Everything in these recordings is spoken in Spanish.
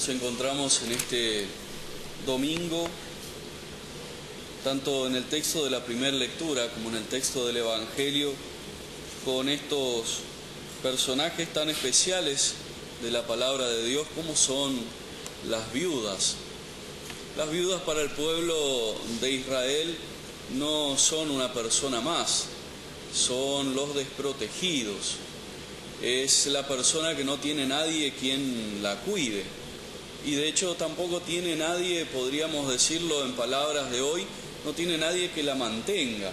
nos encontramos en este domingo, tanto en el texto de la primera lectura como en el texto del Evangelio, con estos personajes tan especiales de la palabra de Dios como son las viudas. Las viudas para el pueblo de Israel no son una persona más, son los desprotegidos. Es la persona que no tiene nadie quien la cuide. Y de hecho tampoco tiene nadie, podríamos decirlo en palabras de hoy, no tiene nadie que la mantenga.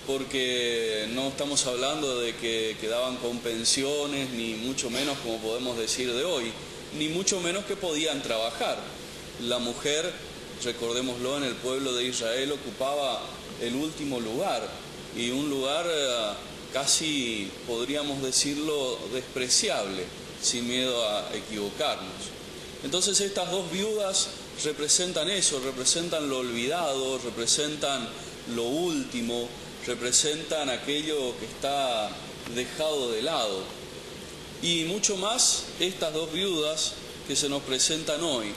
Porque no estamos hablando de que quedaban con pensiones, ni mucho menos como podemos decir de hoy, ni mucho menos que podían trabajar. La mujer, recordémoslo, en el pueblo de Israel ocupaba el último lugar, y un lugar casi, podríamos decirlo, despreciable, sin miedo a equivocarnos. Entonces estas dos viudas representan eso, representan lo olvidado, representan lo último, representan aquello que está dejado de lado. Y mucho más estas dos viudas que se nos presentan hoy.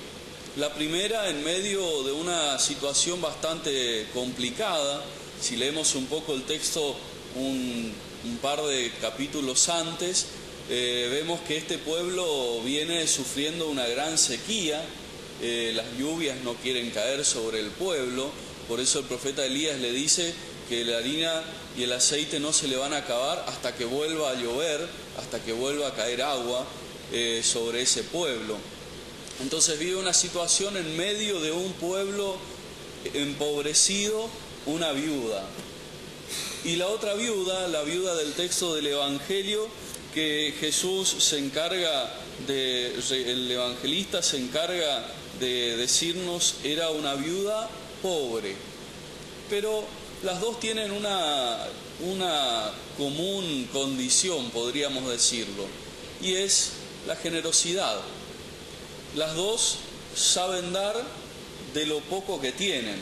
La primera en medio de una situación bastante complicada. Si leemos un poco el texto un par de capítulos antes, vemos que este pueblo viene sufriendo una gran sequía. Las lluvias no quieren caer sobre el pueblo, por eso el profeta Elías le dice que la harina y el aceite no se le van a acabar hasta que vuelva a llover, hasta que vuelva a caer agua sobre ese pueblo. Entonces vive una situación en medio de un pueblo empobrecido, una viuda. Y la otra viuda, la viuda del texto del Evangelio, que Jesús se encarga el evangelista se encarga de decirnos, era una viuda pobre. Pero las dos tienen una común condición, podríamos decirlo, y es la generosidad. Las dos saben dar de lo poco que tienen.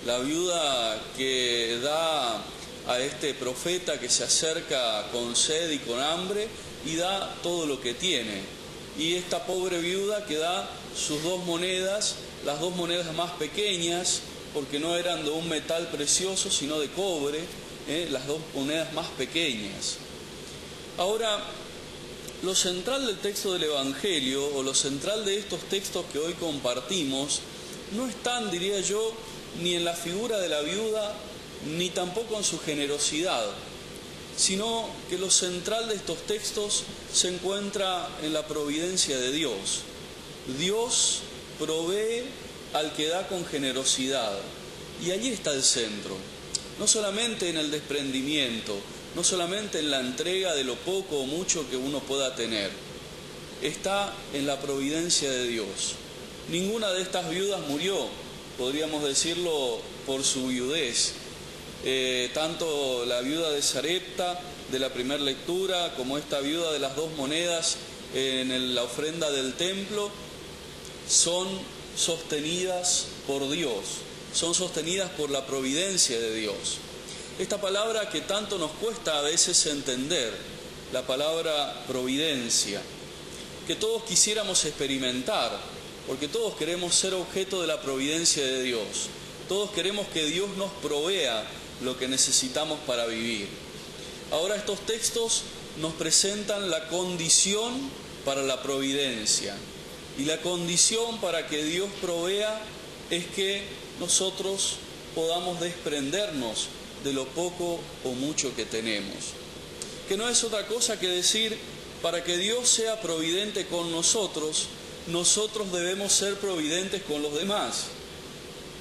La viuda que da a este profeta que se acerca con sed y con hambre y da todo lo que tiene. Y esta pobre viuda que da sus dos monedas, las dos monedas más pequeñas, porque no eran de un metal precioso, sino de cobre, las dos monedas más pequeñas. Ahora, lo central del texto del Evangelio, o lo central de estos textos que hoy compartimos, no están, diría yo, ni en la figura de la viuda, ni tampoco en su generosidad, sino que lo central de estos textos se encuentra en la providencia de Dios. Dios provee al que da con generosidad, y allí está el centro, no solamente en el desprendimiento, no solamente en la entrega de lo poco o mucho que uno pueda tener, está en la providencia de Dios. Ninguna de estas viudas murió, podríamos decirlo, por su viudez. Tanto la viuda de Sarepta de la primera lectura como esta viuda de las dos monedas en la ofrenda del templo son sostenidas por Dios, son sostenidas por la providencia de Dios. Esta palabra que tanto nos cuesta a veces entender, la palabra providencia, que todos quisiéramos experimentar, porque todos queremos ser objeto de la providencia de Dios, todos queremos que Dios nos provea lo que necesitamos para vivir. Ahora estos textos nos presentan la condición para la providencia, y la condición para que Dios provea es que nosotros podamos desprendernos de lo poco o mucho que tenemos. Que no es otra cosa que decir, para que Dios sea providente con nosotros, nosotros debemos ser providentes con los demás.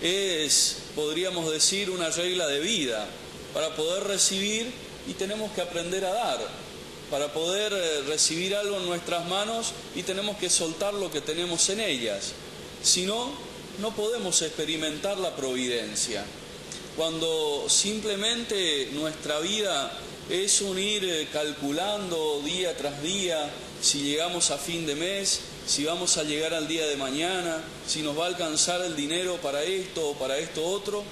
Es, podríamos decir, una regla de vida. Para poder recibir, y tenemos que aprender a dar. Para poder recibir algo en nuestras manos, y tenemos que soltar lo que tenemos en ellas. Si no, no podemos experimentar la providencia. Cuando simplemente nuestra vida es un ir calculando día tras día si llegamos a fin de mes, si vamos a llegar al día de mañana, si nos va a alcanzar el dinero para esto o para esto otro,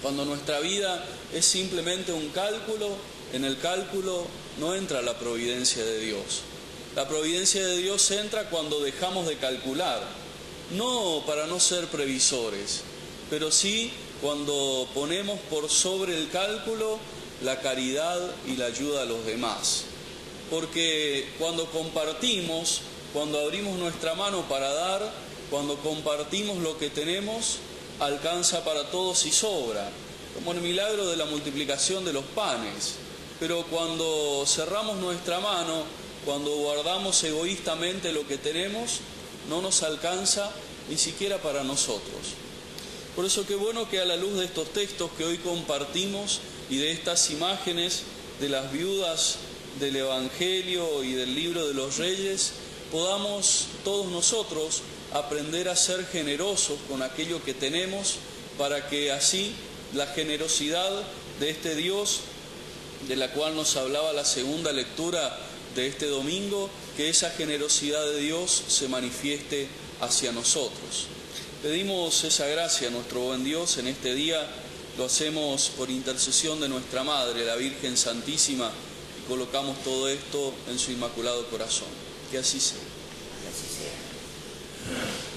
cuando nuestra vida es simplemente un cálculo, en el cálculo no entra la providencia de Dios. La providencia de Dios entra cuando dejamos de calcular, no para no ser previsores, pero sí cuando ponemos por sobre el cálculo la caridad y la ayuda a los demás. Porque cuando compartimos, cuando abrimos nuestra mano para dar, cuando compartimos lo que tenemos, alcanza para todos y sobra, como el milagro de la multiplicación de los panes. Pero cuando cerramos nuestra mano, cuando guardamos egoístamente lo que tenemos, no nos alcanza ni siquiera para nosotros. Por eso qué bueno que a la luz de estos textos que hoy compartimos y de estas imágenes de las viudas del Evangelio y del libro de los Reyes, podamos todos nosotros aprender a ser generosos con aquello que tenemos, para que así la generosidad de este Dios, de la cual nos hablaba la segunda lectura de este domingo, que esa generosidad de Dios se manifieste hacia nosotros. Pedimos esa gracia a nuestro buen Dios en este día, lo hacemos por intercesión de nuestra Madre, la Virgen Santísima, y colocamos todo esto en su Inmaculado Corazón. Que así sea. Que así sea.